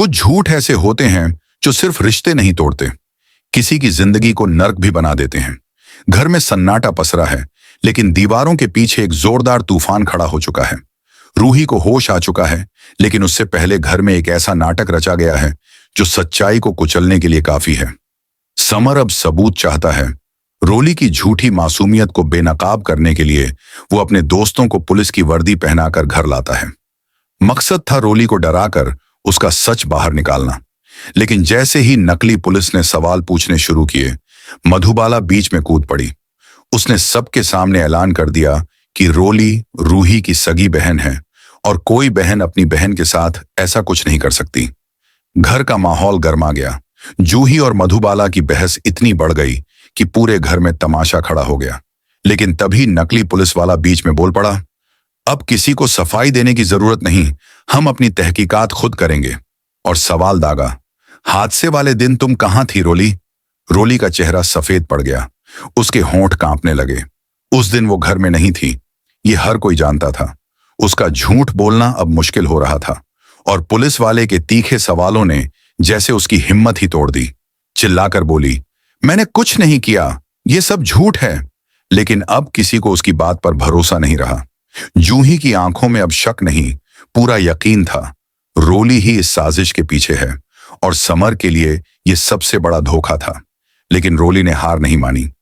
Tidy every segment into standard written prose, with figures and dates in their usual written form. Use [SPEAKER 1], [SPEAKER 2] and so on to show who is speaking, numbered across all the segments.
[SPEAKER 1] कुछ झूठ ऐसे होते हैं जो सिर्फ रिश्ते नहीं तोड़ते, किसी की जिंदगी को नर्क भी बना देते हैं। घर में सन्नाटा पसरा है, लेकिन दीवारों के पीछे एक जोरदार तूफान खड़ा हो चुका है। रूही को होश आ चुका है, लेकिन उससे पहले घर में एक ऐसा नाटक रचा गया है जो सच्चाई को कुचलने के लिए काफी है। समर अब सबूत चाहता है। रोली की झूठी मासूमियत को बेनकाब करने के लिए वो अपने दोस्तों को पुलिस की वर्दी पहनाकर घर लाता है। मकसद था रोली को डराकर उसका सच बाहर निकालना। लेकिन जैसे ही नकली पुलिस ने सवाल पूछने शुरू किए, मधुबाला बीच में कूद पड़ी। उसने सबके सामने ऐलान कर दिया कि रोली रूही की सगी बहन है और कोई बहन अपनी बहन के साथ ऐसा कुछ नहीं कर सकती। घर का माहौल गर्मा गया। जूही और मधुबाला की बहस इतनी बढ़ गई कि पूरे घर में तमाशा खड़ा हो गया। लेकिन तभी नकली पुलिस वाला बीच में बोल पड़ा, अब किसी को सफाई देने की जरूरत नहीं, हम अपनी तहकीकात खुद करेंगे। और सवाल दागा, हादसे वाले दिन तुम कहां थी रोली? रोली का चेहरा सफेद पड़ गया। उसके होंठ कांपने लगे। उस दिन वो घर में नहीं थी, ये हर कोई जानता था। उसका झूठ बोलना अब मुश्किल हो रहा था और पुलिस वाले के तीखे सवालों ने जैसे उसकी हिम्मत ही तोड़ दी। चिल्लाकर बोली, मैंने कुछ नहीं किया, ये सब झूठ है। लेकिन अब किसी को उसकी बात पर भरोसा नहीं रहा। जूही की आंखों में अब शक नहीं, पूरा यकीन था। रोली ही इस साजिश के पीछे है और समर के लिए यह सबसे बड़ा धोखा था। लेकिन रोली ने हार नहीं मानी।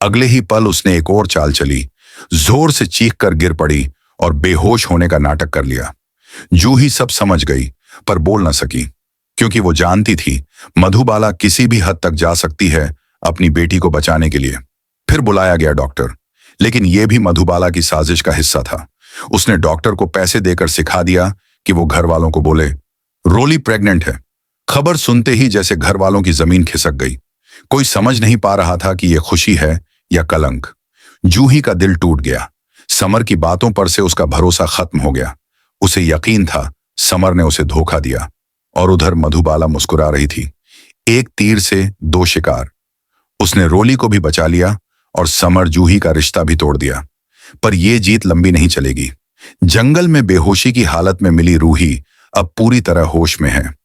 [SPEAKER 1] अगले ही पल उसने एक और चाल चली, जोर से चीखकर गिर पड़ी और बेहोश होने का नाटक कर लिया। जूही सब समझ गई पर बोल न सकी, क्योंकि वो जानती थी मधुबाला किसी भी हद तक जा सकती है अपनी बेटी को बचाने के लिए। फिर बुलाया गया डॉक्टर, लेकिन यह भी मधुबाला की साजिश का हिस्सा था। उसने डॉक्टर को पैसे देकर सिखा दिया कि वो घर वालों को बोले रोली प्रेग्नेंट है। खबर सुनते ही जैसे घर वालों की जमीन खिसक गई। कोई समझ नहीं पा रहा था कि यह खुशी है या कलंक। जूही का दिल टूट गया। समर की बातों पर से उसका भरोसा खत्म हो गया। उसे यकीन था समर ने उसे धोखा दिया। और उधर मधुबाला मुस्कुरा रही थी। एक तीर से दो शिकार। उसने रोली को भी बचा लिया और समर जूही का रिश्ता भी तोड़ दिया। पर यह जीत लंबी नहीं चलेगी। जंगल में बेहोशी की हालत में मिली रूही अब पूरी तरह होश में है।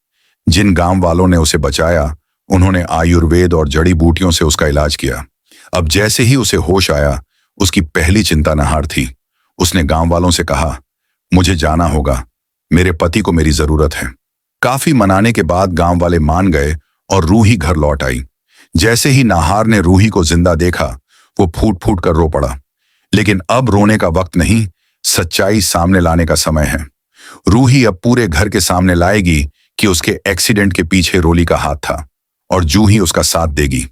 [SPEAKER 1] जिन गांव वालों ने उसे बचाया, उन्होंने आयुर्वेद और जड़ी बूटियों से उसका इलाज किया। अब जैसे ही उसे होश आया, उसकी पहली चिंता नहार थी। उसने गांव वालों से कहा, मुझे जाना होगा, मेरे पति को मेरी जरूरत है। काफी मनाने के बाद गांव वाले मान गए और रूही घर लौट आई। जैसे ही नाहार ने रूही को जिंदा देखा, वो फूट फूट कर रो पड़ा। लेकिन अब रोने का वक्त नहीं, सच्चाई सामने लाने का समय है। रूही अब पूरे घर के सामने लाएगी कि उसके एक्सीडेंट के पीछे रोली का हाथ था और जूही उसका साथ देगी।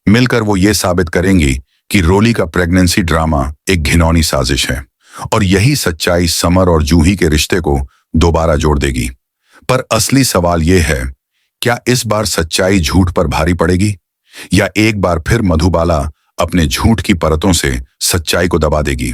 [SPEAKER 1] मिलकर वो ये साबित करेंगी कि रोली का प्रेगनेंसी ड्रामा एक घिनौनी साजिश है और यही सच्चाई समर और जूही के रिश्ते को दोबारा जोड़ देगी। पर असली सवाल यह है, क्या इस बार सच्चाई झूठ पर भारी पड़ेगी या एक बार फिर मधुबाला अपने झूठ की परतों से सच्चाई को दबा देगी?